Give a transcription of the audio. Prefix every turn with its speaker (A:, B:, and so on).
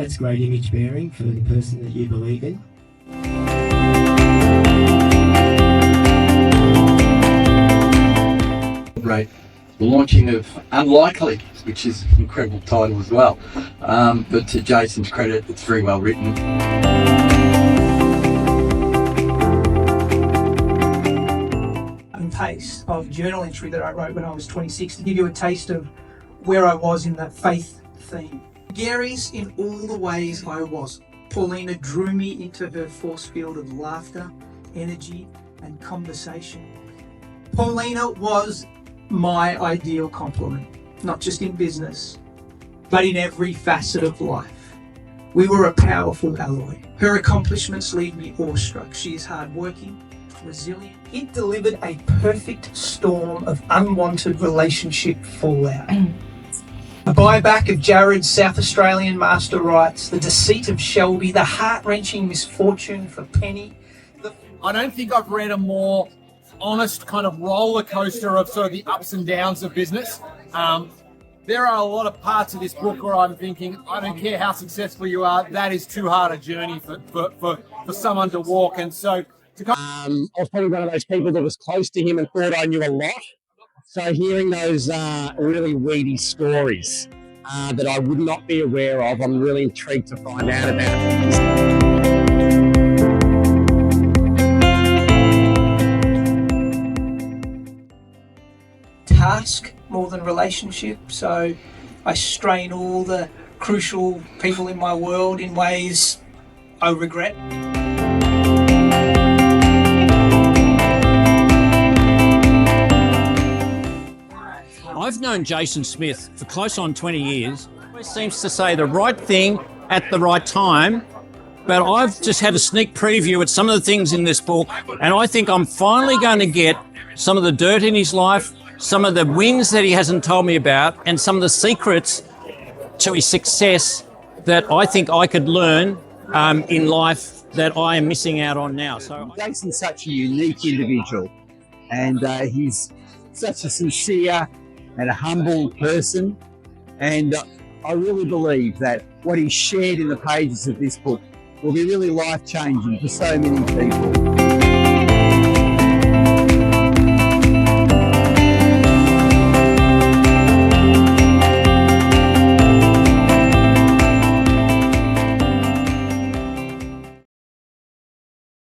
A: That's great image bearing for the person that you believe in.
B: Right. The launching of Unlikely, which is an incredible title as well. But to Jason's credit, it's very well written.
C: Taste of journal entry that I wrote when I was 26 to give you a taste of where I was in that faith theme. Gary's in all the ways I was. Paulina drew me into her force field of laughter, energy, and conversation. Paulina was my ideal complement, not just in business, but in every facet of life. We were a powerful alloy. Her accomplishments leave me awestruck. She is hardworking, resilient. It delivered a perfect storm of unwanted relationship fallout. A buyback of Jared's South Australian master rights, the deceit of Shelby, the heart-wrenching misfortune for Penny.
D: I don't think I've read a more honest kind of roller coaster of sort of the ups and downs of business. There are a lot of parts of this book where I'm thinking, I don't care how successful you are, that is too hard a journey for someone to walk. And so
E: I was probably one of those people that was close to him and thought I knew a lot. So hearing those really weedy stories that I would not be aware of, I'm really intrigued to find out about.
C: Task more than relationship, so I strain all the crucial people in my world in ways I regret.
F: I've known Jason Smith for close on 20 years. He always seems to say the right thing at the right time, but I've just had a sneak preview at some of the things in this book, and I think I'm finally going to get some of the dirt in his life, some of the wins that he hasn't told me about, and some of the secrets to his success that I think I could learn in life that I am missing out on now. So
E: Jason's such a unique individual, and he's such a sincere and a humble person, and I really believe that what he shared in the pages of this book will be really life-changing for so many people.